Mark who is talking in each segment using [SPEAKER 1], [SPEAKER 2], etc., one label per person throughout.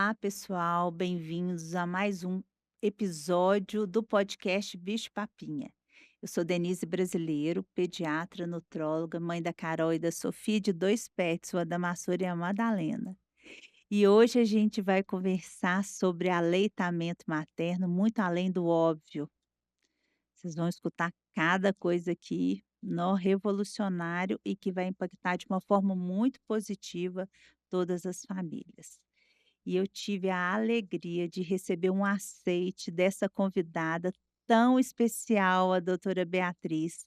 [SPEAKER 1] Olá, pessoal, bem-vindos a mais um episódio do podcast Bicho Papinha. Eu sou Denise Brasileiro, pediatra, nutróloga, mãe da Carol e da Sofia, de dois pets, o Adamastor e a Madalena. E hoje a gente vai conversar sobre aleitamento materno, muito além do óbvio. Vocês vão escutar cada coisa aqui, nó revolucionário e que vai impactar de uma forma muito positiva todas as famílias. E eu tive a alegria de receber um aceite dessa convidada tão especial, a doutora Beatriz.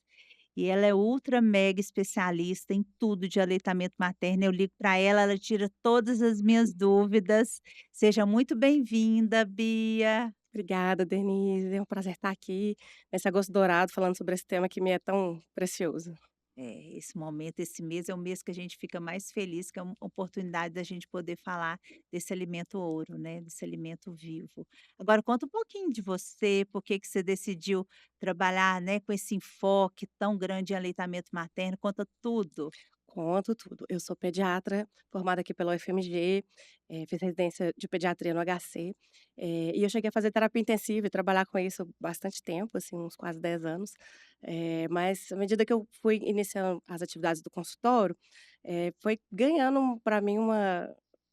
[SPEAKER 1] E ela é ultra mega especialista em tudo de aleitamento materno. Eu ligo para ela, ela tira todas as minhas dúvidas. Seja muito bem-vinda, Bia.
[SPEAKER 2] Obrigada, Denise. É um prazer estar aqui nesse agosto dourado falando sobre esse tema que me é tão precioso.
[SPEAKER 1] É, esse momento, esse mês é o mês que a gente fica mais feliz, que é uma oportunidade da gente poder falar desse alimento ouro, né, desse alimento vivo. Agora conta um pouquinho de você, por que que você decidiu trabalhar, né, com esse enfoque tão grande em aleitamento materno, conta tudo.
[SPEAKER 2] Conto tudo. Eu sou pediatra, formada aqui pela UFMG, fiz residência de pediatria no HC, e eu cheguei a fazer terapia intensiva e trabalhar com isso bastante tempo, assim, uns quase 10 anos. Mas à medida que eu fui iniciando as atividades do consultório, foi ganhando para mim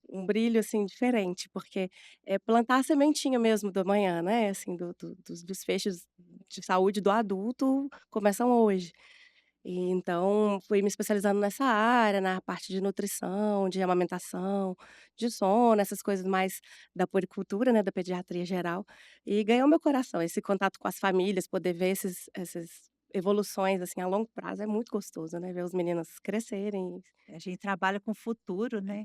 [SPEAKER 2] um brilho, assim, diferente, porque é plantar a sementinha mesmo da manhã, né, assim, dos desfechos de saúde do adulto começam hoje. E então, fui me especializando nessa área, na parte de nutrição, de amamentação, de sono, essas coisas mais da puericultura, né, da pediatria geral, e ganhou meu coração, esse contato com as famílias, poder ver essas evoluções, assim, a longo prazo é muito gostoso, né, ver os meninos crescerem.
[SPEAKER 1] A gente trabalha com o futuro, né.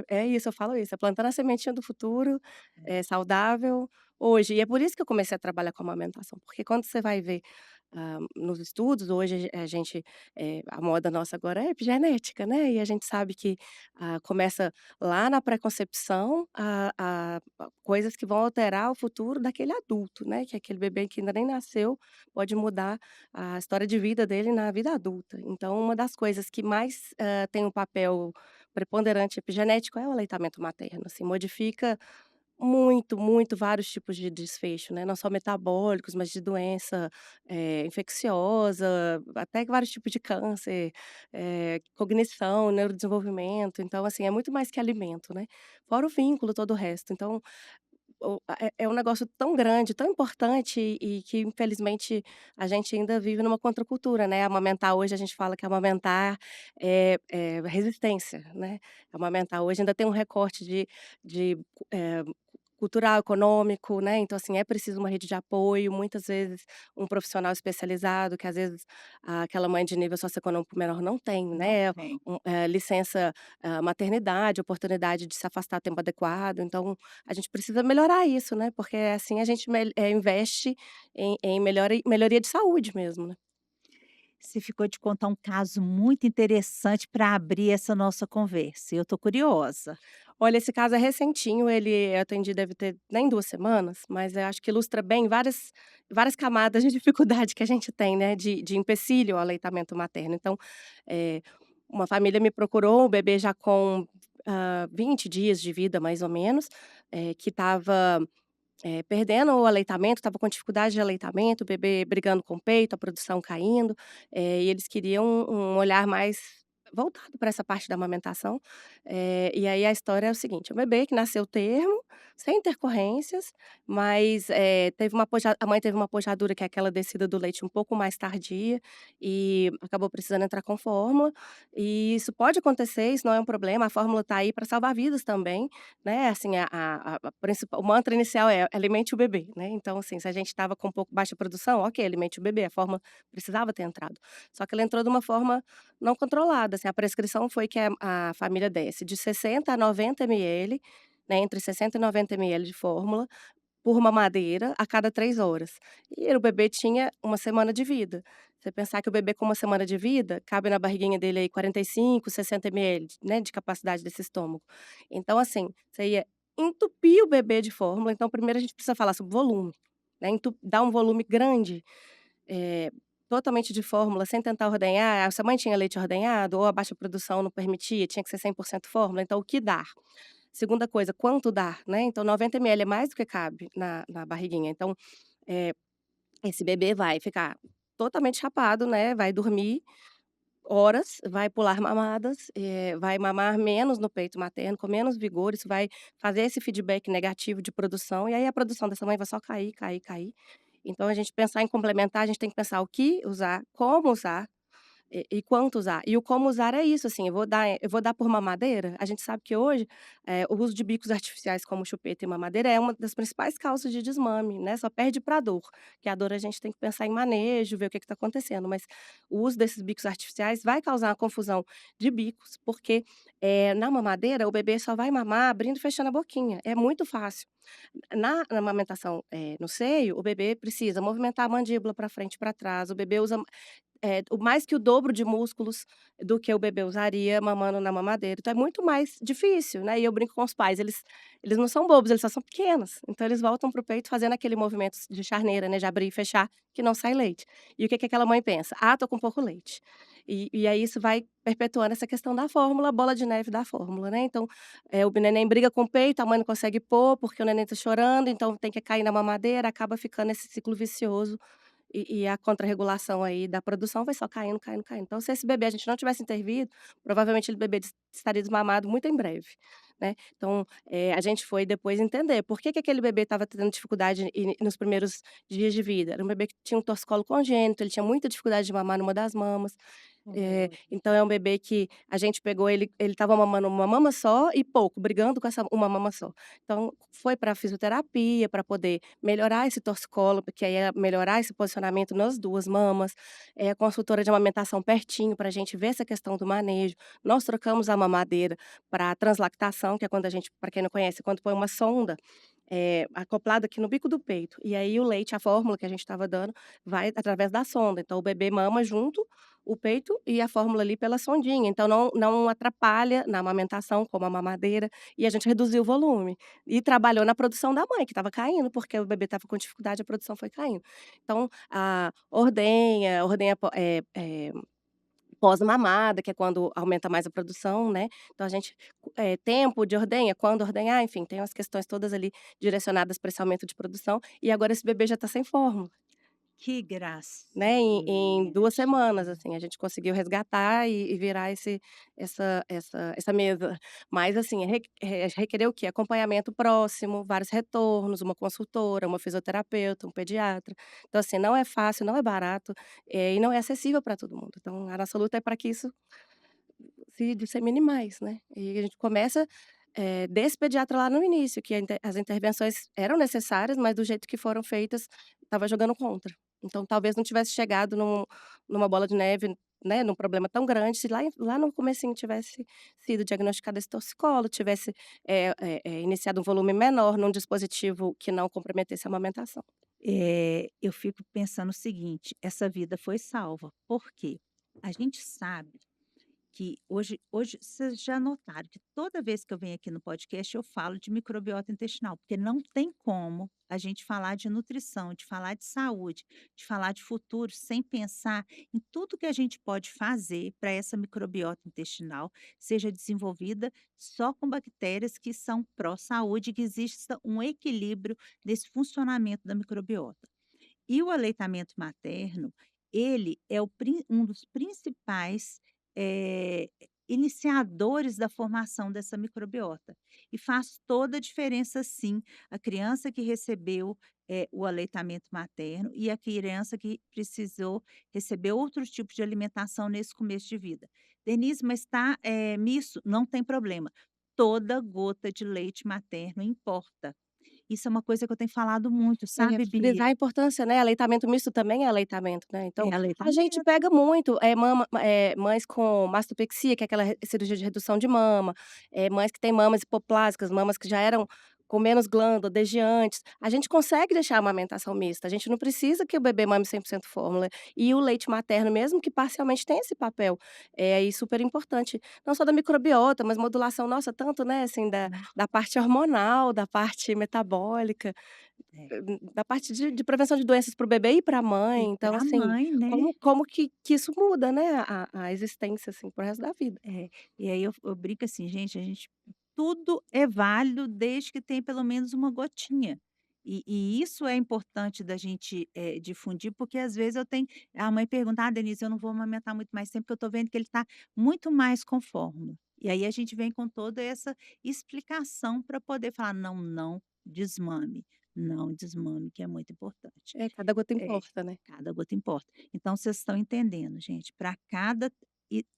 [SPEAKER 2] É isso, eu falo isso, é plantando a sementinha do futuro,
[SPEAKER 1] É.
[SPEAKER 2] saudável, hoje. E é por isso que eu comecei a trabalhar com amamentação, porque quando você vai ver, nos estudos, hoje a gente, a moda nossa agora é epigenética, né, e a gente sabe que, começa lá na pré-concepção a coisas que vão alterar o futuro daquele adulto, né, que é aquele bebê que ainda nem nasceu, pode mudar a história de vida dele na vida adulta. Então uma das coisas que mais, tem um papel preponderante epigenético é o aleitamento materno, assim, modifica muito, muito vários tipos de desfecho, né, não só metabólicos, mas de doença, infecciosa, até vários tipos de câncer, cognição, neurodesenvolvimento, então, assim, é muito mais que alimento, né, fora o vínculo, todo o resto. Então, é um negócio tão grande, tão importante e que infelizmente a gente ainda vive numa contracultura, né, amamentar hoje a gente fala que amamentar é resistência, né, amamentar hoje ainda tem um recorte de, eh, cultural, econômico, né, então assim, é preciso uma rede de apoio, muitas vezes um profissional especializado que às vezes aquela mãe de nível socioeconômico menor não tem,
[SPEAKER 1] Não
[SPEAKER 2] né,
[SPEAKER 1] tem.
[SPEAKER 2] licença, maternidade, oportunidade de se afastar a tempo adequado, então a gente precisa melhorar isso, né, porque assim a gente investe em melhoria de saúde mesmo, né.
[SPEAKER 1] Você ficou de contar um caso muito interessante para abrir essa nossa conversa, e eu tô curiosa.
[SPEAKER 2] Olha, esse caso é recentinho, ele eu atendi deve ter nem 2 semanas, mas eu acho que ilustra bem várias camadas de dificuldade que a gente tem, né, de empecilho ao aleitamento materno. Então, eh, uma família me procurou, o bebê já com, 20 dias de vida mais ou menos, que estava perdendo o aleitamento, estava com dificuldade de aleitamento, o bebê brigando com o peito, a produção caindo, e eles queriam um olhar mais voltado para essa parte da amamentação. E aí a história é o seguinte: é um bebê que nasceu termo, sem intercorrências, mas, teve uma poja a mãe teve uma pojadura, que é aquela descida do leite um pouco mais tardia, e acabou precisando entrar com fórmula, e isso pode acontecer, isso não é um problema, a fórmula está aí para salvar vidas também, né, assim, a principal o mantra inicial é: "Alimente o bebê", né, então, assim, se a gente estava com um pouco baixa produção, ok, alimente o bebê, a forma precisava ter entrado. Só que ela entrou de uma forma não controlada, assim, a prescrição foi que a família desse de 60 a 90 ml, né, entre 60 e 90 ml de fórmula, por mamadeira a cada 3 horas. E o bebê tinha uma semana de vida. Você pensar que o bebê com uma semana de vida, cabe na barriguinha dele aí 45, 60 ml, né, de capacidade desse estômago. Então, assim, você ia entupir o bebê de fórmula, então primeiro a gente precisa falar sobre volume, né, dar um volume grande, eh, totalmente de fórmula, sem tentar ordenhar. A sua mãe tinha leite ordenhado ou a baixa produção não permitia, tinha que ser 100% fórmula, então o que dar? Segunda coisa, quanto dar, né, então 90 ml é mais do que cabe na barriguinha, então, eh, esse bebê vai ficar totalmente chapado, né, vai dormir horas, vai pular mamadas, vai mamar menos no peito materno, com menos vigor, isso vai fazer esse feedback negativo de produção, e aí a produção dessa mãe vai só cair, cair, cair. Então a gente pensar em complementar, a gente tem que pensar o que usar, como usar, e quanto usar? E o como usar é isso, assim, eu vou dar por mamadeira? A gente sabe que hoje, o uso de bicos artificiais como chupeta e mamadeira é uma das principais causas de desmame, né, só perde pra dor, que a dor a gente tem que pensar em manejo, ver o que está acontecendo, mas o uso desses bicos artificiais vai causar uma confusão de bicos, porque, na mamadeira o bebê só vai mamar abrindo e fechando a boquinha, é muito fácil. Na amamentação, no seio, o bebê precisa movimentar a mandíbula para frente e pra trás, o bebê usa o mais que o dobro de músculos do que o bebê usaria mamando na mamadeira, então é muito mais difícil, né, e eu brinco com os pais, eles não são bobos, eles só são pequenos, então eles voltam para o peito fazendo aquele movimento de charneira, né, de abrir e fechar, que não sai leite. E o que que aquela mãe pensa? "Ah, tô com pouco leite". E aí isso vai perpetuando essa questão da fórmula, bola de neve da fórmula, né, então, o neném briga com o peito, a mãe não consegue pôr, porque o neném tá chorando, então tem que cair na mamadeira, acaba ficando esse ciclo vicioso e a contrarregulação aí da produção vai só caindo, caindo, caindo. Então, se esse bebê a gente não tivesse intervido, provavelmente ele bebê estaria desmamado muito em breve, né. Então, a gente foi depois entender por que que aquele bebê estava tendo dificuldade nos primeiros dias de vida. Era um bebê que tinha um torcicolo congênito, ele tinha muita dificuldade de mamar numa das mamas.
[SPEAKER 1] Olha.
[SPEAKER 2] Então é um bebê que a gente pegou ele estava mamando uma mama só e pouco, brigando com essa uma mama só. Então foi pra fisioterapia, para poder melhorar esse torcicolo, porque aí ia melhorar esse posicionamento nas 2 mamas, a consultora de amamentação pertinho para a gente ver essa questão do manejo. Nós trocamos a mamadeira para translactação, que é quando a gente, para quem não conhece, quando põe uma sonda, acoplada aqui no bico do peito, e aí o leite, a fórmula que a gente estava dando, vai através da sonda, então o bebê mama junto o peito e a fórmula ali pela sondinha, então não atrapalha na amamentação, como a mamadeira, e a gente reduziu o volume. E trabalhou na produção da mãe, que estava caindo, porque o bebê estava com dificuldade, a produção foi caindo. Então, a ordenha pós-mamada, que é quando aumenta mais a produção, né, então a gente tempo de ordenha, quando ordenhar, enfim, tem umas questões todas ali direcionadas para esse aumento de produção, e agora esse bebê já está sem fórmula.
[SPEAKER 1] Que
[SPEAKER 2] Né, em
[SPEAKER 1] gracinha,
[SPEAKER 2] 2 semanas,
[SPEAKER 1] tadinho.
[SPEAKER 2] assim, a gente conseguiu resgatar e virar essa mesa. Mas, assim, requereu o quê? Acompanhamento próximo, vários retornos, uma consultora, uma fisioterapeuta, um pediatra. Então, assim, não é fácil, não é barato, e não é acessível para todo mundo. Então, a nossa luta é para que isso se dissemine mais, né. E a gente começa, desse pediatra lá no início, que a as intervenções eram necessárias, mas do jeito que foram feitas, estava jogando contra. Então talvez não tivesse chegado numa bola de neve, né, num problema tão grande, se lá no comecinho tivesse sido diagnosticado esse torcicolo, tivesse, iniciado um volume menor num dispositivo que não comprometesse a amamentação.
[SPEAKER 1] Eu fico pensando o seguinte, essa vida foi salva, por quê? A gente sabe que hoje vocês já notaram que toda vez que eu venho aqui no podcast eu falo de microbiota intestinal, porque não tem como a gente falar de nutrição, de falar de saúde, de falar de futuro sem pensar em tudo que a gente pode fazer para essa microbiota intestinal seja desenvolvida só com bactérias que são pró-saúde, que exista um equilíbrio nesse funcionamento da microbiota. E o aleitamento materno, ele é um dos principais, eh, iniciadores da formação dessa microbiota. E faz toda a diferença sim, a criança que recebeu, o aleitamento materno e a criança que precisou receber outros tipos de alimentação nesse começo de vida. Denise, mas está, misto? Não tem problema, toda gota de leite materno importa. Isso é uma coisa que eu tenho falado muito, sabe, Bia?
[SPEAKER 2] Frisar a importância, né, aleitamento misto também é aleitamento, né,
[SPEAKER 1] É
[SPEAKER 2] então a gente
[SPEAKER 1] aleitamento.
[SPEAKER 2] pega muito, mães com mastopexia, que é aquela cirurgia de redução de mama, mães que têm mamas hipoplásicas, mamas que já eram com menos glândula desde antes, a gente consegue deixar a amamentação mista, a gente não precisa que o bebê mame 100% fórmula, e o leite materno, mesmo que parcialmente tem esse papel, aí super importante, não só da microbiota, mas modulação, nossa, tanto, né, assim, da
[SPEAKER 1] Não,
[SPEAKER 2] da parte hormonal, da parte metabólica.
[SPEAKER 1] é.
[SPEAKER 2] Da parte de prevenção de doenças para o bebê e para a
[SPEAKER 1] E
[SPEAKER 2] mãe, então
[SPEAKER 1] para a
[SPEAKER 2] assim,
[SPEAKER 1] mãe, né.
[SPEAKER 2] como que isso muda, né, a existência, assim, para o resto da vida.
[SPEAKER 1] É, e aí eu brinco assim: "Gente, a gente tudo é válido desde que tenha pelo menos uma gotinha. E isso é importante da gente, difundir, porque às vezes a mãe pergunta: "Ah, Denise, eu não vou amamentar muito mais tempo, porque eu estou vendo que ele está muito mais com fórmula". E aí a gente vem com toda essa explicação para poder falar: "Não, não desmame, não desmame, que é muito importante".
[SPEAKER 2] É, cada gota
[SPEAKER 1] É,
[SPEAKER 2] importa, né.
[SPEAKER 1] cada gota importa. Então vocês estão entendendo, gente, para cada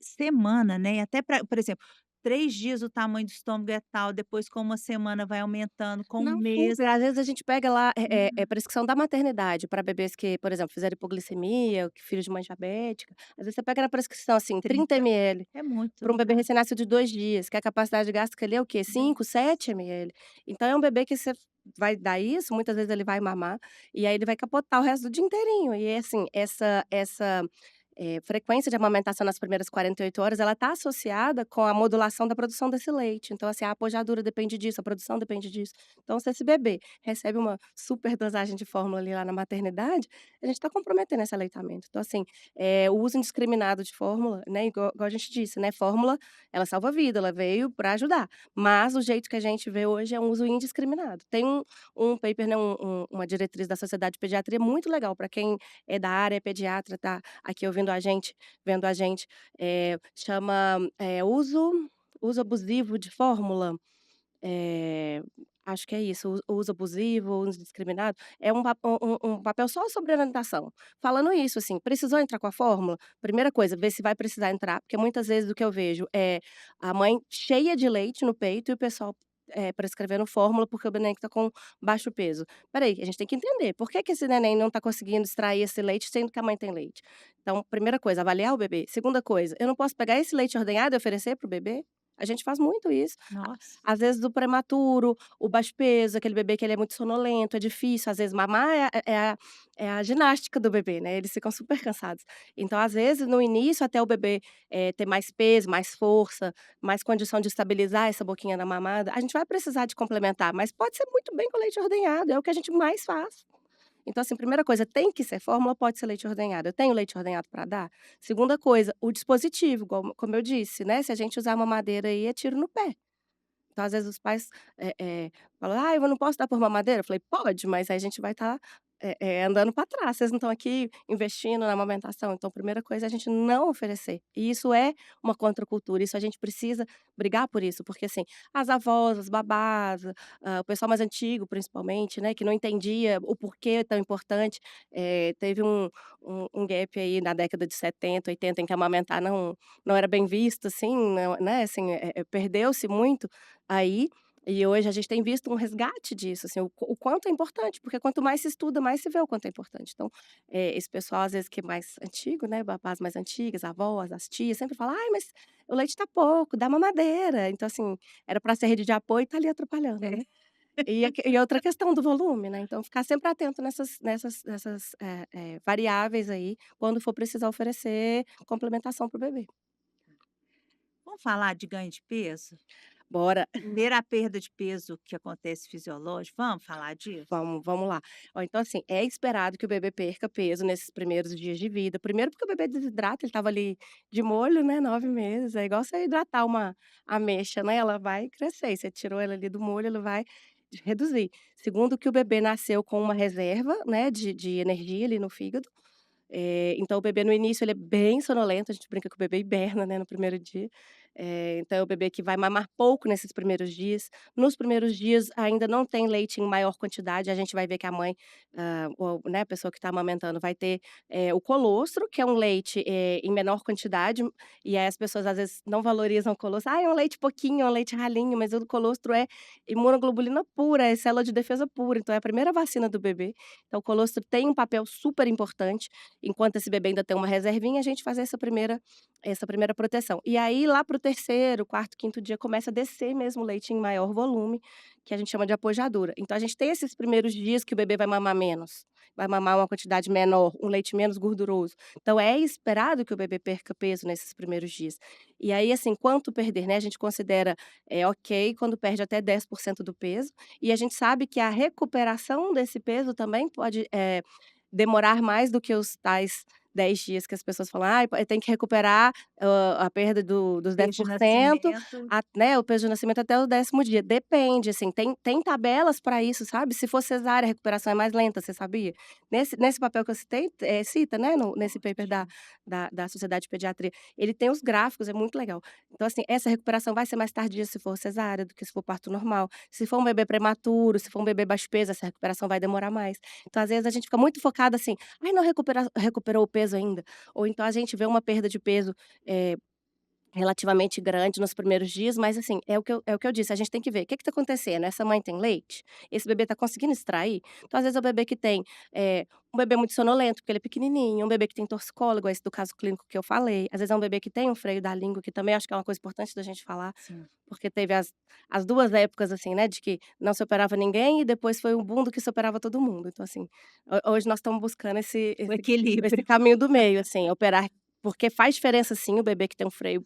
[SPEAKER 1] semana, né, e até para, por exemplo, 3 dias o tamanho do estômago é tal, depois com uma semana vai aumentando, com um
[SPEAKER 2] Não,
[SPEAKER 1] mês.
[SPEAKER 2] super. Às vezes a gente pega lá,
[SPEAKER 1] Hum,
[SPEAKER 2] prescrição da maternidade para bebês que, por exemplo, fizeram hipoglicemia, ou que filhos de mãe diabética. Às vezes você pega na prescrição, assim, 30
[SPEAKER 1] 30
[SPEAKER 2] ml
[SPEAKER 1] é muito,
[SPEAKER 2] para um bebê
[SPEAKER 1] tá.
[SPEAKER 2] recém-nascido de 2 dias, que a capacidade gástrica ali é o quê? 5, 7 ml. Então é um bebê que você vai dar isso, muitas vezes ele vai mamar, e aí ele vai capotar o resto do dia inteirinho. E assim, essa frequência de amamentação nas primeiras 48 horas, ela está associada com a modulação da produção desse leite. Então, assim, a pojadura depende disso, a produção depende disso. Então, se esse bebê recebe uma super dosagem de fórmula ali lá na maternidade, a gente está comprometendo esse aleitamento. Então, assim, o uso indiscriminado de fórmula, né, igual a gente disse, né, fórmula, ela salva a vida, ela veio para ajudar. Mas o jeito que a gente vê hoje é um uso indiscriminado. Tem um paper, né, uma diretriz da Sociedade de Pediatria muito legal para quem é da área, é pediatra, tá aqui ouvindo a gente, vendo a gente, chama, uso abusivo de fórmula, eh, acho que é isso, o uso abusivo, o uso indiscriminado, é um papel só sobre orientação, falando isso, assim, precisou entrar com a fórmula? Primeira coisa, ver se vai precisar entrar, porque muitas vezes o que eu vejo é a mãe cheia de leite no peito e o pessoal, prescrevendo fórmula porque o neném está com baixo peso. Espera aí, a gente tem que entender, por que que esse neném não está conseguindo extrair esse leite sendo que a mãe tem leite? Então, primeira coisa, avaliar o bebê. Segunda coisa, eu não posso pegar esse leite ordenhado e oferecer para o bebê? A gente faz muito isso.
[SPEAKER 1] Nossa.
[SPEAKER 2] Às vezes do prematuro, o baixo peso, aquele bebê que ele é muito sonolento, é difícil, às vezes mamar é a ginástica do bebê, né, eles ficam super cansados. Então, às vezes, no início, até o bebê, ter mais peso, mais força, mais condição de estabilizar essa boquinha na mamada, a gente vai precisar de complementar, mas pode ser muito bem com leite ordenhado, é o que a gente mais faz. Então, assim, primeira coisa, tem que ser fórmula, pode ser leite ordenhado. Eu tenho leite ordenhado para dar? Segunda coisa, o dispositivo, igual como eu disse, né, se a gente usar uma madeira aí, é tiro no pé. Então, às vezes, os pais, falam: "Ah, eu não posso dar por mamadeira?" Eu falei: "Pode, mas aí a gente vai estar, andando para trás, vocês não estão aqui investindo na amamentação". Então, primeira coisa é a gente não oferecer, e isso é uma contracultura, isso a gente precisa brigar por isso, porque, assim, as avós, as babás, o pessoal mais antigo, principalmente, né, que não entendia o porquê é tão importante, teve um gap aí na década de 70, 80 em que amamentar não era bem visto, assim, não, né, assim, perdeu-se muito aí, e hoje a gente tem visto um resgate disso, assim, o quanto é importante, porque quanto mais se estuda, mais se vê o quanto é importante. Então, esse pessoal às vezes que é mais antigo, né, babás mais antigas, avós, as tias, sempre fala: "Ai, mas o leite tá pouco, dá mamadeira". Então, assim, era pra ser rede de apoio e tá ali atrapalhando, né. E outra questão do volume, né, então ficar sempre atento nessas variáveis aí, quando for precisar oferecer complementação para o bebê.
[SPEAKER 1] Vamos falar de ganho de peso?
[SPEAKER 2] Bora.
[SPEAKER 1] Primeiro a perda de peso que acontece fisiológico, vamos falar disso?
[SPEAKER 2] Vamos lá. Ó, então assim, é esperado que o bebê perca peso nesses primeiros dias de vida. Primeiro porque o bebê desidrata, ele estava ali de molho, né, 9 meses, é igual você hidratar uma ameixa, né, ela vai crescer, e você tirou ela ali do molho, ela vai reduzir. Segundo que o bebê nasceu com uma reserva, né, de energia ali no fígado, então o bebê no início ele é bem sonolento, a gente brinca que o bebê hiberna, né, no primeiro dia. Então é o bebê que vai mamar pouco nesses primeiros dias. Nos primeiros dias ainda não tem leite em maior quantidade, a gente vai ver que a mãe, ou, né, a pessoa que está amamentando vai ter, o colostro, que é um leite, em menor quantidade, e aí as pessoas às vezes não valorizam o colostro. "Ah, é um leite pouquinho, é um leite ralinho", mas o colostro é imunoglobulina pura, é célula de defesa pura, então é a primeira vacina do bebê. Então o colostro tem um papel super importante. Enquanto esse bebê ainda tem uma reservinha, a gente faz essa primeira proteção. E aí lá para o terceiro, quarto, quinto dia começa a descer mesmo o leite em maior volume, que a gente chama de apojadura. Então a gente tem esses primeiros dias que o bebê vai mamar menos, vai mamar uma quantidade menor, um leite menos gorduroso. Então é esperado que o bebê perca peso nesses primeiros dias. E aí, assim, quanto perder, né, a gente considera, ok quando perde até 10% do peso, e a gente sabe que a recuperação desse peso também pode, demorar mais do que os tais 10 dias que as pessoas falam: "Ai, tem que recuperar, a perda dos dez
[SPEAKER 1] Desde o
[SPEAKER 2] por cento,
[SPEAKER 1] nascimento.
[SPEAKER 2] né, o peso de nascimento até o 10º dia". Depende, assim, tem tabelas para isso, sabe. Se for cesárea, a recuperação é mais lenta, você sabia? Nesse papel que eu citei, cita, né, nesse paper da
[SPEAKER 1] Ótimo.
[SPEAKER 2] da Sociedade de Pediatria, ele tem os gráficos, é muito legal. Então, assim, essa recuperação vai ser mais tardia se for cesárea do que se for parto normal. Se for um bebê prematuro, se for um bebê baixo peso, essa recuperação vai demorar mais. Então, às vezes, a gente fica muito focado assim: "Ai, não recuperou o peso ainda", ou então a gente vê uma perda de peso, eh, relativamente grande nos primeiros dias, mas assim, é o que eu disse, a gente tem que ver, o que está acontecendo? Essa mãe tem leite? Esse bebê está conseguindo extrair? Então, às vezes, é o bebê que tem, um bebê muito sonolento, porque ele é pequenininho, um bebê que tem torcicólogo, esse do caso clínico que eu falei, às vezes é um bebê que tem um freio da língua, que também acho que é uma coisa importante da gente falar,
[SPEAKER 1] Sim,
[SPEAKER 2] porque teve as 2 épocas, assim, né, de que não se operava ninguém e depois foi um boom do que se operava todo mundo. Então, assim, hoje nós estamos buscando esse
[SPEAKER 1] o
[SPEAKER 2] esse esse
[SPEAKER 1] equilíbrio.
[SPEAKER 2] caminho do meio, assim, operar porque faz diferença sim, o bebê que tem um freio,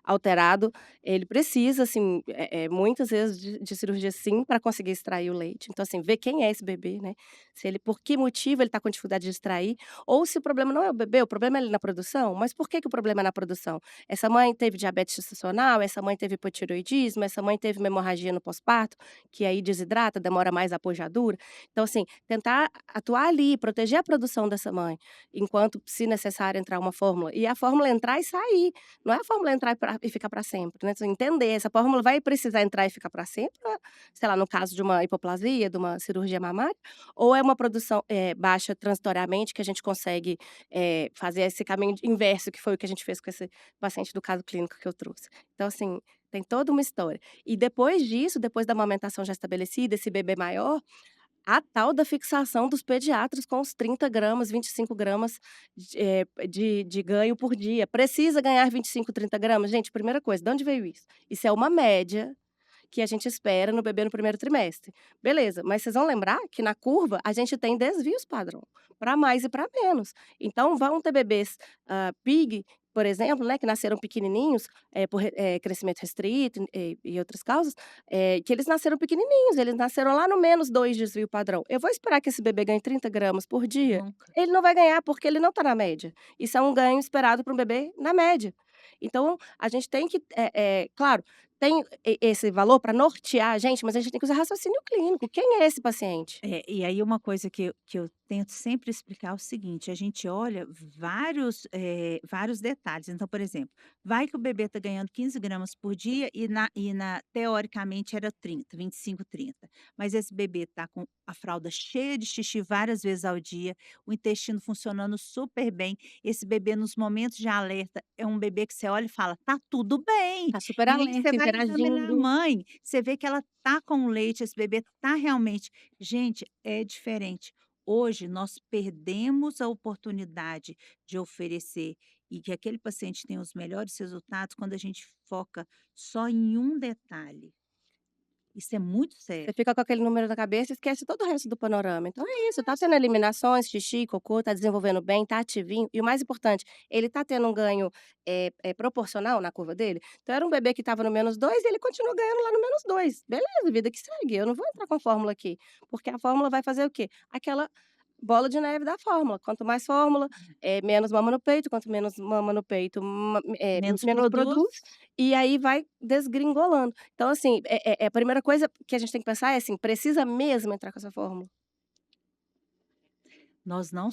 [SPEAKER 2] alterado, ele precisa, assim, muitas vezes de cirurgia sim, para conseguir extrair o leite. Então, assim, ver quem é esse bebê, né, se ele por que motivo ele está com dificuldade de extrair, ou se o problema não é o bebê, o problema é ali na produção, mas por que que o problema é na produção? Essa mãe teve diabetes gestacional, essa mãe teve hipotireoidismo, essa mãe teve uma hemorragia no pós-parto, que aí desidrata, demora mais a pojadura. Então, assim, tentar atuar ali, proteger a produção dessa mãe, enquanto, se necessário, entrar uma fórmula. E a fórmula entrar e sair, não é a fórmula entrar e ficar para sempre, né, assim, entender, essa fórmula vai precisar entrar e ficar para sempre, sei lá, no caso de uma hipoplasia, de uma cirurgia mamária, ou é uma produção, baixa transitoriamente que a gente consegue, fazer esse caminho inverso, que foi o que a gente fez com esse paciente do caso clínico que eu trouxe. Então, assim, tem toda uma história. E depois disso, depois da amamentação já estabelecida, esse bebê maior, a tal da fixação dos pediatras com os 30 gramas, 25 gramas de ganho por dia. Precisa ganhar 25, 30 gramas? Gente, primeira coisa, de onde veio isso? Isso é uma média que a gente espera no bebê no primeiro trimestre. Beleza, mas vocês vão lembrar que na curva a gente tem desvios padrão, para mais e para menos. Então vão ter bebês, PIG, por exemplo, né, que nasceram pequenininhos, por crescimento restrito e outras causas, que eles nasceram pequenininhos, eles nasceram lá no -2 desvio padrão. Eu vou esperar que esse bebê ganhe 30 gramas por dia?
[SPEAKER 1] Nunca.
[SPEAKER 2] Ele não vai ganhar, porque ele não está na média. Isso é um ganho esperado para um bebê na média. Então a gente tem que, claro, tem esse valor para nortear a gente, mas a gente tem que usar raciocínio clínico. Quem é esse paciente?
[SPEAKER 1] É, e aí uma coisa que eu tento sempre explicar é o seguinte: a gente olha vários detalhes. Então, por exemplo, vai que o bebê está ganhando 15 gramas por dia e teoricamente era 30, 25, 30. Mas esse bebê está com a fralda cheia de xixi várias vezes ao dia, o intestino funcionando super bem. Esse bebê, nos momentos de alerta, é um bebê que você olha e fala: "Tá tudo bem".
[SPEAKER 2] Tá super
[SPEAKER 1] E aí você
[SPEAKER 2] alerta,
[SPEAKER 1] vai examinar a
[SPEAKER 2] interagindo.
[SPEAKER 1] mãe, você vê que ela tá com leite, esse bebê tá realmente. Gente, é diferente. Hoje nós perdemos a oportunidade de oferecer e que aquele paciente tenha os melhores resultados quando a gente foca só em um detalhe. Isso é muito
[SPEAKER 2] Você
[SPEAKER 1] sério.
[SPEAKER 2] fica com aquele número na cabeça e esquece todo o resto do panorama. Então é isso, tá tendo eliminações, xixi, cocô, tá desenvolvendo bem, tá ativinho e o mais importante, ele tá tendo um ganho, proporcional na curva dele? Então era um bebê que estava no -2 e ele continua ganhando lá no -2. Beleza, vida que segue, eu não vou entrar com a fórmula aqui, porque a fórmula vai fazer o quê? Aquela bola de neve da fórmula, quanto mais fórmula, menos mama no peito, quanto menos mama no peito,
[SPEAKER 1] Menos
[SPEAKER 2] menos
[SPEAKER 1] produz.
[SPEAKER 2] produz, e aí vai desgringolando. Então, assim, a primeira coisa que a gente tem que pensar é assim: precisa mesmo entrar com essa fórmula?
[SPEAKER 1] Nós não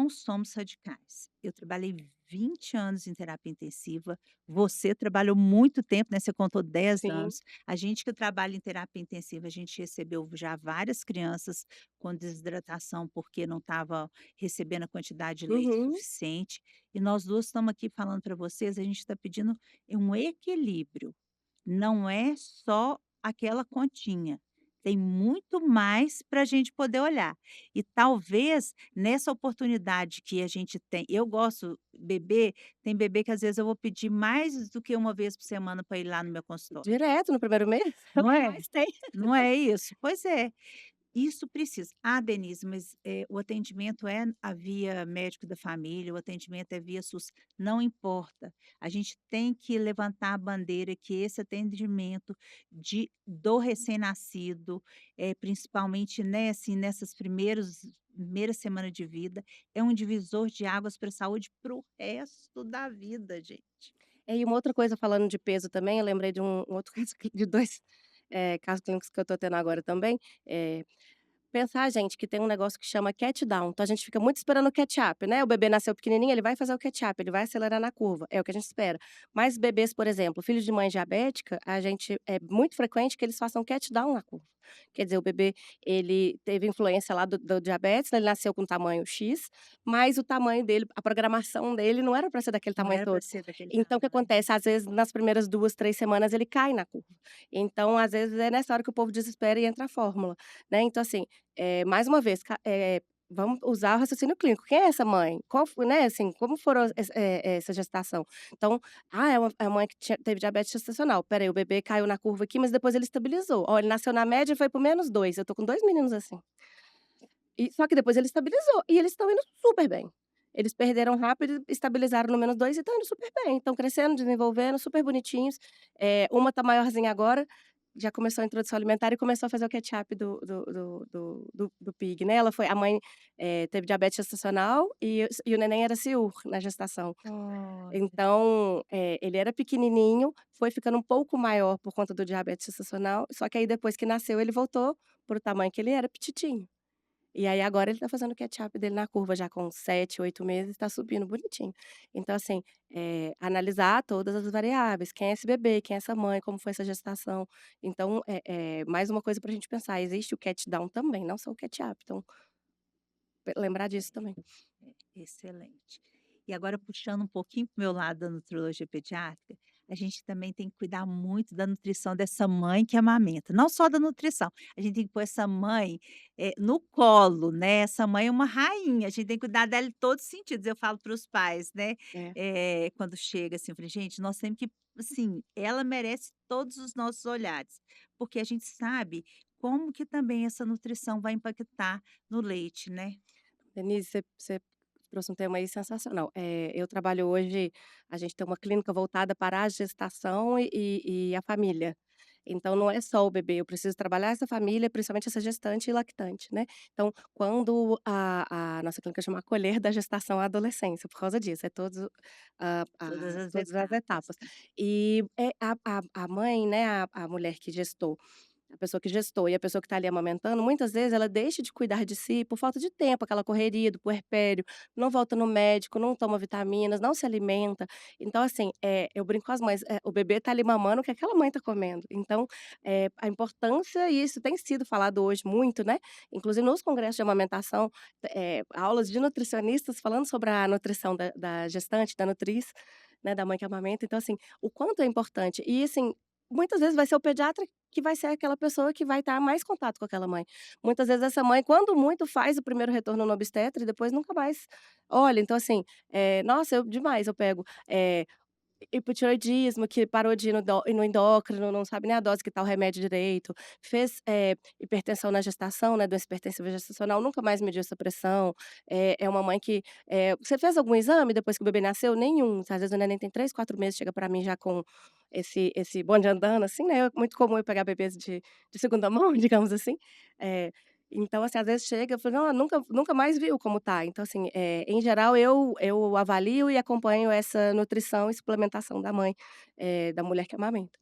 [SPEAKER 1] somos radicais. Eu trabalhei 20 anos em terapia intensiva, você trabalhou muito tempo, né, você contou 10
[SPEAKER 2] Sim.
[SPEAKER 1] anos. A gente que trabalha em terapia intensiva, a gente recebeu já várias crianças com desidratação, porque não estava recebendo a quantidade de leite
[SPEAKER 2] Uhum.
[SPEAKER 1] suficiente, e nós 2 estamos aqui falando para vocês, a gente está pedindo um equilíbrio. Não é só aquela continha, tem muito mais para a gente poder olhar. E talvez nessa oportunidade que a gente tem, eu gosto bebê, tem bebê que às vezes eu vou pedir mais do que uma vez por semana para ir lá no meu consultório,
[SPEAKER 2] Direto no primeiro mês, é o
[SPEAKER 1] não
[SPEAKER 2] que
[SPEAKER 1] é?
[SPEAKER 2] mais tem.
[SPEAKER 1] Não é isso? Pois é. Isso precisa. Ah, Denise, mas, o atendimento é a via médico da família, o atendimento é via SUS. Não importa. A gente tem que levantar a bandeira que esse atendimento do recém-nascido, principalmente, né, assim, nessas primeira semana de vida, é um divisor de águas para a saúde para o resto da vida, gente.
[SPEAKER 2] E uma outra coisa falando de peso também, eu lembrei de um outro caso de 2, casos clínicos que eu tô tendo agora também, eh pensar, gente, que tem um negócio que chama cat down, então a gente fica muito esperando o catch-up, né, o bebê nasceu pequenininho, ele vai fazer o catch-up, ele vai acelerar na curva, é o que a gente espera. Mas bebês, por exemplo, filhos de mãe diabética, a gente é muito frequente que eles façam catch down na curva. Quer dizer, o bebê, ele teve influência lá do diabetes, né, ele nasceu com tamanho X, mas o tamanho dele, a programação dele não era para ser daquele
[SPEAKER 1] Não
[SPEAKER 2] tamanho
[SPEAKER 1] era para
[SPEAKER 2] todo.
[SPEAKER 1] ser daquele
[SPEAKER 2] Então o que
[SPEAKER 1] tamanho.
[SPEAKER 2] acontece, às vezes, nas primeiras 2, 3 semanas ele cai na curva. Então, às vezes, é nessa hora que o povo desespera e entra a fórmula, né. Então assim, mais uma vez, vamos usar o raciocínio clínico. Quem é essa mãe? Qual fo né, assim, como foram essa gestação? Então, é uma mãe que teve diabetes gestacional. Espera aí, o bebê caiu na curva aqui, mas depois ele estabilizou. Ó, ele nasceu na média e foi para o -2. Eu tô com 2 meninos assim. E só que depois ele estabilizou, e eles estão indo super bem. Eles perderam rápido, estabilizaram no -2 e estão indo super bem, estão crescendo, desenvolvendo, super bonitinhos. Uma tá maiorzinha agora, já começou a introdução alimentar e começou a fazer o catch-up do PIG, né, ela foi a mãe, teve diabetes gestacional e o neném era CIUR na gestação.
[SPEAKER 1] Olha.
[SPEAKER 2] Então, ele era pequenininho, foi ficando um pouco maior por conta do diabetes gestacional, só que aí depois que nasceu ele voltou para o tamanho que ele era, pititinho. E aí agora ele tá fazendo o catch-up dele na curva já com 7, 8 meses, tá subindo bonitinho. Então assim, analisar todas as variáveis, quem é esse bebê, quem é essa mãe, como foi essa gestação. Então, mais uma coisa pra gente pensar, existe o catch down também, não só o catch-up, então lembrar disso também.
[SPEAKER 1] Excelente. E agora puxando um pouquinho para o meu lado da nutrologia pediátrica, a gente também tem que cuidar muito da nutrição dessa mãe que amamenta, não só da nutrição, a gente tem que pôr essa mãe, no colo, né, essa mãe é uma rainha, a gente tem que cuidar dela em todos os sentidos, eu falo para os pais, né,
[SPEAKER 2] É.
[SPEAKER 1] quando chega assim, eu falei: "Gente, nós temos que assim, ela merece todos os nossos olhares", porque a gente sabe como que também essa nutrição vai impactar no leite, né.
[SPEAKER 2] Denise, você trouxe um tema aí sensacional. Eu trabalho hoje, a gente tem uma clínica voltada para a gestação e a família. Então não é só o bebê, eu preciso trabalhar essa família, principalmente essa gestante e lactante, né. Então quando a nossa clínica chama Acolher da Gestação à Adolescência, por causa disso, é
[SPEAKER 1] Todas as
[SPEAKER 2] todas as
[SPEAKER 1] etapas.
[SPEAKER 2] etapas. E, a mãe, né, a mulher que gestou, a pessoa que gestou e a pessoa que está ali amamentando, muitas vezes ela deixa de cuidar de si por falta de tempo, aquela correria do puerpério, não volta no médico, não toma vitaminas, não se alimenta. Então, assim, eu brinco com as mães, o bebê tá ali mamando o que aquela mãe tá comendo. Então, a importância, e isso tem sido falado hoje muito, né, inclusive nos congressos de amamentação, aulas de nutricionistas falando sobre a nutrição da gestante, da nutriz, né, da mãe que amamenta. Então, assim, o quanto é importante. E, assim, muitas vezes vai ser o pediatra que vai ser aquela pessoa que vai estar mais contato com aquela mãe. Muitas vezes essa mãe, quando muito, faz o primeiro retorno no obstetra e depois nunca mais olha. Então assim, nossa, eu demais eu pego, hipotireoidismo, que parou de ir no endócrino, não sabe nem a dose que tá o remédio direito, fez, hipertensão na gestação, né, doença hipertensiva gestacional, nunca mais mediu essa pressão, é uma mãe que, "Você fez algum exame depois que o bebê nasceu?" "Nenhum", às vezes o neném tem 3, 4 meses, chega pra mim já com esse bonde andando, assim, né, é muito comum eu pegar bebês de segunda mão, digamos assim, eh, então, assim, às vezes chega, eu falo: "Não, nunca mais viu como tá". Então, assim, em geral eu avalio e acompanho essa nutrição e suplementação da mãe, da mulher que amamenta,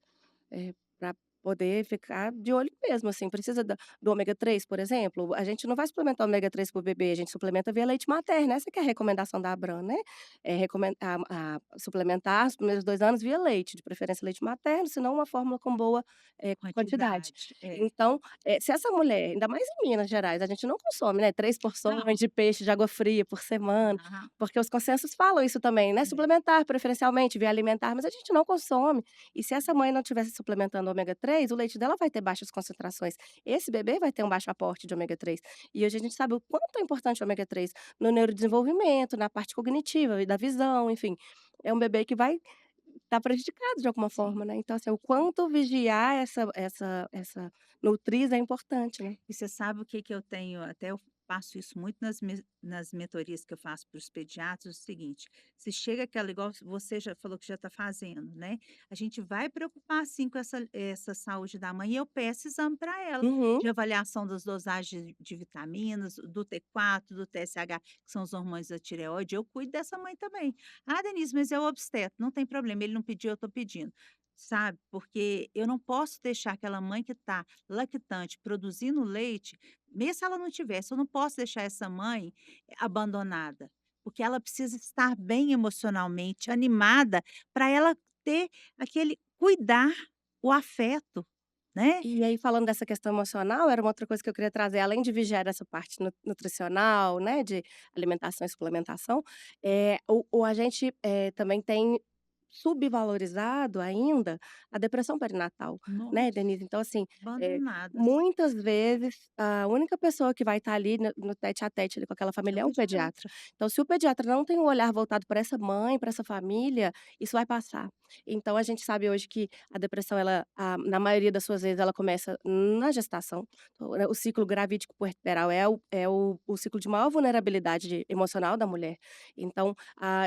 [SPEAKER 2] pra poder ficar de olho mesmo, assim, precisa do ômega 3, por exemplo, a gente não vai suplementar ômega 3 para o bebê, a gente suplementa via leite materno, essa que é a recomendação da ABRAM, né, suplementar os primeiros 2 anos via leite, de preferência leite materno, se não uma fórmula com boa, quantidade.
[SPEAKER 1] Quantidade, é.
[SPEAKER 2] Então, se essa mulher, ainda mais em Minas Gerais, a gente não consome, né, 3 porções
[SPEAKER 1] Não.
[SPEAKER 2] de peixe de água fria por semana,
[SPEAKER 1] Aham.
[SPEAKER 2] porque os consensos falam isso também, né,
[SPEAKER 1] É.
[SPEAKER 2] suplementar preferencialmente via alimentar, mas a gente não consome. E se essa mãe não tivesse suplementando ômega 3, o leite dela vai ter baixas concentrações. Esse bebê vai ter um baixo aporte de ômega 3. E hoje a gente sabe o quanto é importante o ômega 3 no neurodesenvolvimento, na parte cognitiva e da visão, enfim. É um bebê que vai tá prejudicado de alguma
[SPEAKER 1] Sim,
[SPEAKER 2] forma, né. Então, assim, o
[SPEAKER 1] sim.
[SPEAKER 2] quanto vigiar essa nutriz é importante, né.
[SPEAKER 1] E você sabe o que que eu tenho, até eu faço isso muito nas mentorias que eu faço para os pediatras, o seguinte, se chega aquela igual você já falou que já está fazendo, né, a gente vai preocupar sim com essa saúde da mãe e eu peço exame para ela,
[SPEAKER 2] Uhum.
[SPEAKER 1] de avaliação das dosagens de vitaminas, do T4, do TSH, que são os hormônios da tireoide, eu cuido dessa mãe também. "Ah, Denise, mas é o obstetra", não tem problema, ele não pediu, eu estou pedindo, sabe, porque eu não posso deixar aquela mãe que está lactante, produzindo leite, mesmo se ela não tivesse, eu não posso deixar essa mãe abandonada, porque ela precisa estar bem emocionalmente, animada, para ela ter aquele cuidar, o afeto, né.
[SPEAKER 2] E aí falando dessa questão emocional, era uma outra coisa que eu queria trazer, além de vigiar essa parte nutricional, né, de alimentação e suplementação, o a gente, também tem subvalorizado ainda a depressão perinatal, né,
[SPEAKER 1] Nossa,
[SPEAKER 2] Denise. Então assim,
[SPEAKER 1] abandonadas,
[SPEAKER 2] muitas vezes a única pessoa que vai estar ali no tete a tete ali com aquela
[SPEAKER 1] é
[SPEAKER 2] família
[SPEAKER 1] o
[SPEAKER 2] é o pediatra.
[SPEAKER 1] pediatra.
[SPEAKER 2] Então se o pediatra não tem um olhar voltado para essa mãe, para essa família, isso vai passar. Então a gente sabe hoje que a depressão na maioria das suas vezes ela começa na gestação. Então, né, o ciclo gravídico puerperal é o ciclo de maior vulnerabilidade emocional da mulher. Então,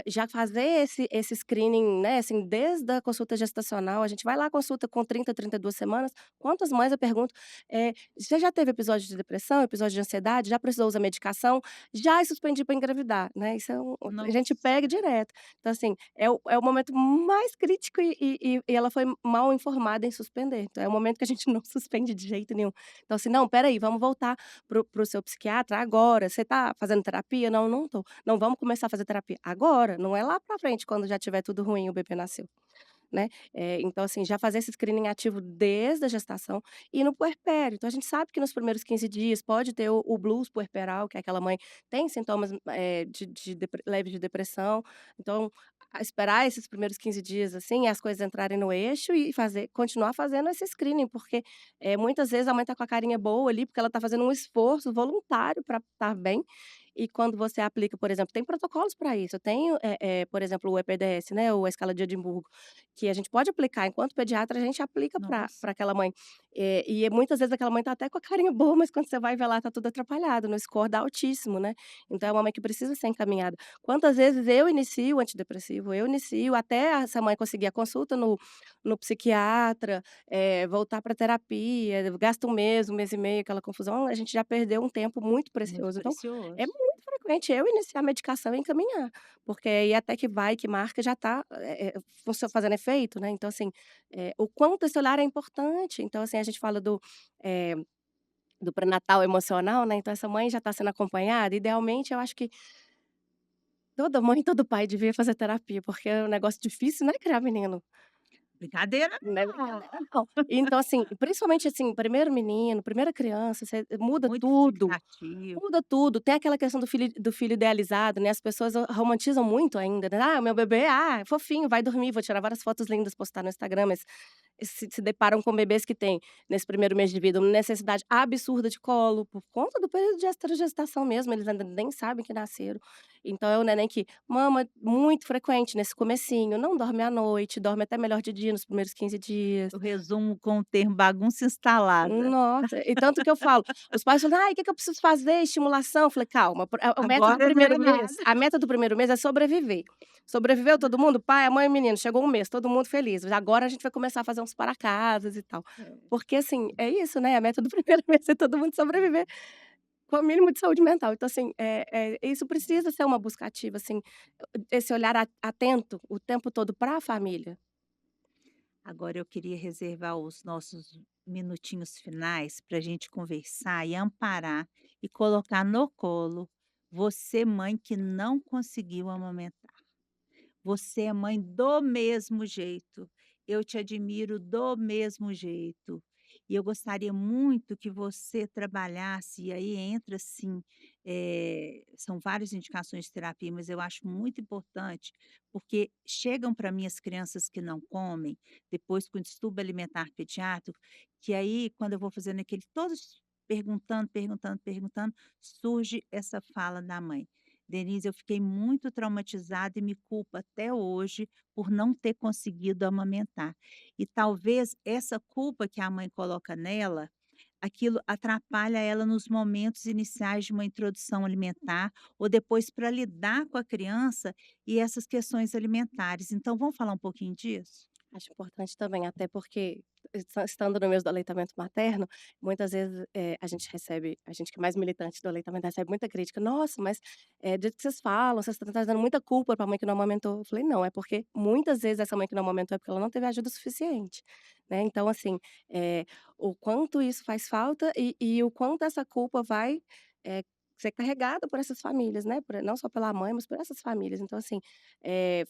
[SPEAKER 2] já fazer esse screening, né, assim, desde a consulta gestacional, a gente vai lá, consulta com 32 semanas, quantas mães eu pergunto, "Você já teve episódio de depressão, episódio de ansiedade, já precisou usar medicação? Já suspendi para engravidar", né, isso a gente pega
[SPEAKER 1] Nossa,
[SPEAKER 2] direto. Então assim, é o momento mais crítico e ela foi mal informada em suspender. Então é o momento que a gente não suspende de jeito nenhum. Então assim: "Não, espera aí, vamos voltar pro seu psiquiatra agora. Você tá fazendo terapia?". "Não, não tô". "Não, vamos começar a fazer terapia agora, não é lá pra frente quando já tiver tudo ruim e o bebê nasceu". Né, então assim, já fazer esse screening ativo desde a gestação e no puerpério. Então a gente sabe que nos primeiros 15 dias pode ter o blues puerperal, que é aquela mãe tem sintomas, leves de depressão, então esperar esses primeiros 15 dias, assim, as coisas entrarem no eixo e continuar fazendo esse screening, porque, muitas vezes a mãe tá com a carinha boa ali, porque ela tá fazendo um esforço voluntário para estar bem, e quando você aplica, por exemplo, tem protocolos para isso. Eu tenho, por exemplo, o EPDS, né, ou a escala de Edimburgo, que a gente pode aplicar, enquanto pediatra a gente aplica para
[SPEAKER 1] nossa,
[SPEAKER 2] aquela mãe. E muitas vezes aquela mãe tá até com a carinha boa, mas quando você vai ver lá tá tudo atrapalhado, no score dá altíssimo, né. Então é uma mãe que precisa ser encaminhada. Quantas vezes eu inicio o antidepressivo, eu inicio até essa mãe conseguir a consulta no psiquiatra, voltar para terapia, gasta um mês e meio, aquela confusão, a gente já perdeu um tempo muito
[SPEAKER 1] muito
[SPEAKER 2] precioso. Então, é
[SPEAKER 1] precioso.
[SPEAKER 2] muito frequente eu iniciar a medicação e encaminhar. Porque aí até que vai, que marca, já está, fazendo efeito, né. Então assim, o quanto esse olhar é importante. Então assim, a gente fala eh, do pré-natal emocional, né, então essa mãe já está sendo acompanhada, idealmente eu acho que toda mãe, todo pai devia fazer terapia, porque é um negócio difícil, né, criar menino.
[SPEAKER 1] Brincadeira
[SPEAKER 2] Não é
[SPEAKER 1] não,
[SPEAKER 2] brincadeira não. Então assim, principalmente assim, primeiro menino, primeira criança, você muda
[SPEAKER 1] muita
[SPEAKER 2] tudo.
[SPEAKER 1] expectativa.
[SPEAKER 2] Muda tudo, tem aquela questão do filho idealizado, né, as pessoas romantizam muito ainda, né, "Ah, meu bebê, fofinho, vai dormir, vou tirar várias fotos lindas, postar no Instagram", mas se deparam com bebês que têm, nesse primeiro mês de vida, uma necessidade absurda de colo, por conta do período de esterogestação mesmo, eles ainda nem sabem que nasceram. Então é o neném que mama muito frequente nesse comecinho, não dorme à noite, dorme até melhor de dia nos primeiros 15 dias.
[SPEAKER 1] Eu resumo com o termo bagunça instalada.
[SPEAKER 2] Nossa, e tanto que eu falo, os pais falam: "Ai, o que que eu preciso fazer? Estimulação?" Eu falei: "Calma, a meta do
[SPEAKER 1] Agora não é
[SPEAKER 2] primeiro
[SPEAKER 1] nada.
[SPEAKER 2] mês é sobreviver. Sobreviveu todo mundo? Pai, a mãe e o menino, chegou um mês, todo mundo feliz. Agora a gente vai começar a fazer uns para-casas e tal."
[SPEAKER 1] É.
[SPEAKER 2] Porque, assim, é isso, né, a meta do primeiro mês é todo mundo sobreviver com o mínimo de saúde mental. Então, assim, isso precisa ser uma busca ativa, assim, esse olhar atento o tempo todo para a família.
[SPEAKER 1] Agora eu queria reservar os nossos minutinhos finais para a gente conversar e amparar e colocar no colo você, mãe que não conseguiu amamentar. Você é mãe do mesmo jeito. Eu te admiro do mesmo jeito. E eu gostaria muito que você trabalhasse, e aí entra assim, são várias indicações de terapia, mas eu acho muito importante, porque chegam para mim as crianças que não comem, depois com distúrbio alimentar pediátrico, que aí quando eu vou fazendo aquele todos perguntando, perguntando, perguntando, surge essa fala da mãe. Denise, eu fiquei muito traumatizada e me culpo até hoje por não ter conseguido amamentar. E talvez essa culpa que a mãe coloca nela, aquilo atrapalha ela nos momentos iniciais de uma introdução alimentar ou depois para lidar com a criança e essas questões alimentares. Então vamos falar um pouquinho disso?
[SPEAKER 2] Acho importante também, até porque estando no meio do aleitamento materno, muitas vezes, a gente que é mais militante do aleitamento recebe muita crítica: "Nossa, mas, do jeito que vocês falam, vocês estão trazendo muita culpa para a mãe que não amamentou". Eu falei: "Não, é porque muitas vezes essa mãe que não amamentou é porque ela não teve ajuda suficiente", né. Então assim, o quanto isso faz falta e o quanto essa culpa vai, eh, ser carregada por essas famílias, né, não só pela mãe, mas por essas famílias. Então assim,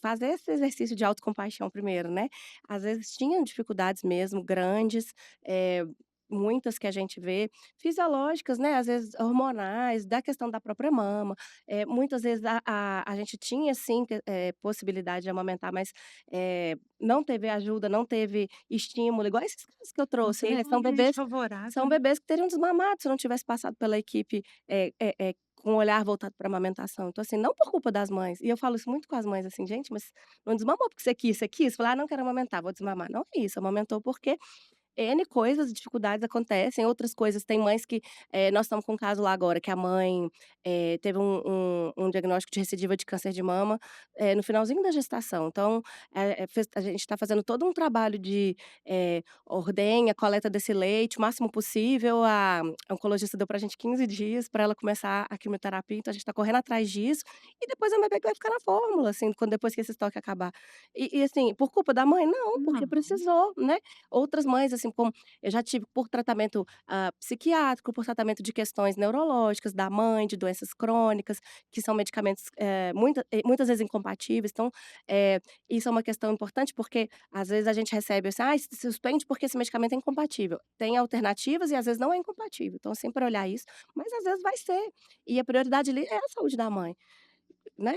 [SPEAKER 2] fazer esse exercício de autocompaixão primeiro, né. Às vezes tinham dificuldades mesmo grandes, muitas que a gente vê, fisiológicas, né, às vezes hormonais, da questão da própria mama, muitas vezes a gente tinha sim possibilidade de amamentar, mas, não teve ajuda, não teve estímulo, igual esses casos que eu
[SPEAKER 1] Não
[SPEAKER 2] trouxe,
[SPEAKER 1] teve
[SPEAKER 2] né,
[SPEAKER 1] um ambiente favorável,
[SPEAKER 2] são
[SPEAKER 1] né?
[SPEAKER 2] bebês que teriam desmamado se não tivesse passado pela equipe, com o olhar voltado pra amamentação. Então assim, não por culpa das mães, e eu falo isso muito com as mães, assim: "Gente, mas não desmamou porque você quis, você quis? Falar: "Ah, não quero amamentar, vou desmamar". Não é isso, amamentou porque N coisas, dificuldades acontecem, outras coisas tem mães que, nós estamos com um caso lá agora que a mãe, teve um diagnóstico de recidiva de câncer de mama, no finalzinho da gestação. Então, a gente está fazendo todo um trabalho de, ordenha, coleta desse leite o máximo possível, a oncologista deu pra gente 15 dias para ela começar a quimioterapia, então a gente está correndo atrás disso, e depois a bebê que vai ficar na fórmula, assim, depois que esse estoque acabar. E assim, por culpa da mãe? Não, porque
[SPEAKER 1] Não.
[SPEAKER 2] precisou, né. Outras mães, assim, como eu já tive por tratamento, psiquiátrico, por tratamento de questões neurológicas da mãe, de doenças crônicas, que são medicamentos, muitas vezes incompatíveis. Então, isso é uma questão importante, porque às vezes a gente recebe assim: "Ai, suspende porque esse medicamento é incompatível". Tem alternativas e às vezes não é incompatível, então sempre olhar isso, mas às vezes vai ser. E a prioridade ali é a saúde da mãe, né,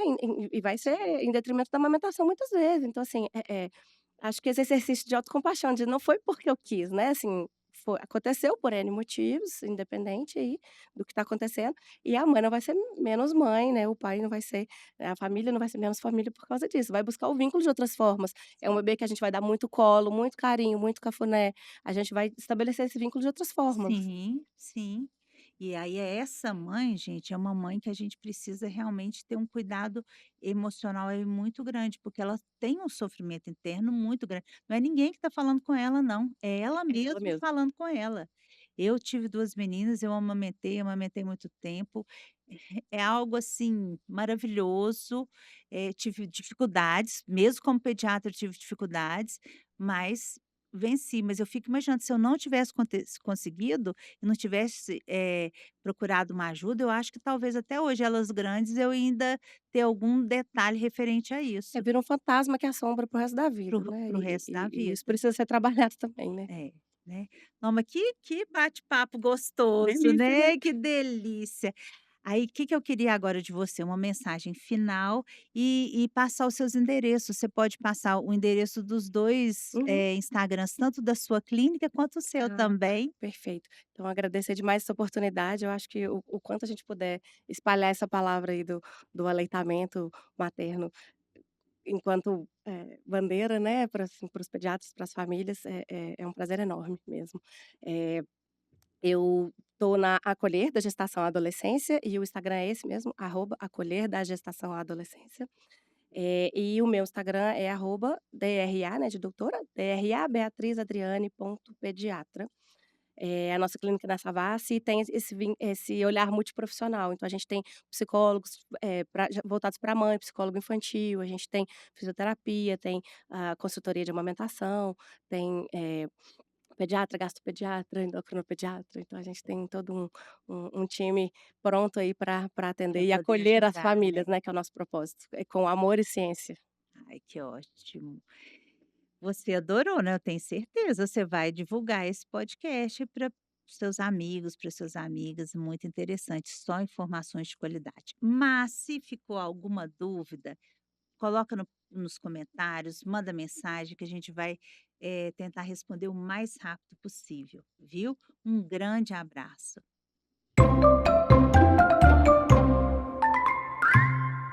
[SPEAKER 2] e vai ser em detrimento da amamentação muitas vezes. Então assim, acho que esse exercício de autocompaixão, de não foi porque eu quis, né, assim, aconteceu por N motivos, independente aí do que está acontecendo, e a mãe não vai ser menos mãe, né, o pai não vai ser a família não vai ser menos família por causa disso, vai buscar o vínculo de outras formas. É um bebê que a gente vai dar muito colo, muito carinho, muito cafuné, a gente vai estabelecer esse vínculo de outras formas.
[SPEAKER 1] Sim, sim. E aí essa mãe, gente, é uma mãe que a gente precisa realmente ter um cuidado emocional aí muito grande, porque ela tem um sofrimento interno muito grande. Não é ninguém que está falando com ela não, é ela
[SPEAKER 2] É ela
[SPEAKER 1] mesma
[SPEAKER 2] mesma.
[SPEAKER 1] falando com ela. Eu tive 2 meninas, eu amamentei muito tempo, é algo assim maravilhoso, tive dificuldades, mesmo como pediatra eu tive dificuldades, mas venci. Mas eu fico imaginando, se eu não tivesse conseguido e não tivesse, procurado uma ajuda, eu acho que talvez até hoje, elas grandes, eu ainda ter algum detalhe referente a isso,
[SPEAKER 2] Vira um fantasma que assombra para o resto da vida, né,
[SPEAKER 1] para o resto da
[SPEAKER 2] e isso
[SPEAKER 1] vida.
[SPEAKER 2] precisa ser trabalhado também, né.
[SPEAKER 1] É, né. Não, mas que bate-papo gostoso,
[SPEAKER 2] Delícia, né.
[SPEAKER 1] né, que delícia. Aí, o que que eu queria agora de você, uma mensagem final e passar os seus endereços. Você pode passar o endereço dos 2
[SPEAKER 2] Uhum.
[SPEAKER 1] Instagrams, tanto da sua clínica quanto o seu
[SPEAKER 2] Ah,
[SPEAKER 1] também.
[SPEAKER 2] perfeito. Então agradecer demais essa oportunidade, eu acho que o quanto a gente puder espalhar essa palavra aí do aleitamento materno enquanto, bandeira, né, para assim, para os pediatras, para as famílias, é um prazer enorme mesmo. Eh, eu tô na Acolher da Gestação à Adolescência e o Instagram é esse mesmo, @acolher da Gestação à Adolescência. E o meu Instagram é @DRA, né, de doutora, DRA Beatriz Adriane ponto pediatra. A nossa clínica na Savassi tem esse olhar multiprofissional, então a gente tem psicólogos, voltados para mãe, psicólogo infantil, a gente tem fisioterapia, tem consultoria de amamentação, tem, pediatra, gastropediatra, endocrinopediatra, então a gente tem todo um time pronto aí para atender
[SPEAKER 1] Para
[SPEAKER 2] e
[SPEAKER 1] poder
[SPEAKER 2] acolher as
[SPEAKER 1] ajudar, né.
[SPEAKER 2] famílias, né, que é o nosso propósito, com amor e ciência.
[SPEAKER 1] Ai, que ótimo. Você adorou, né, eu tenho certeza. Você vai divulgar esse podcast para seus amigos, para suas amigas, muito interessante, só informações de qualidade. Mas se ficou alguma dúvida, coloca nos comentários, manda mensagem que a gente vai, tentar responder o mais rápido possível, viu. Um grande abraço.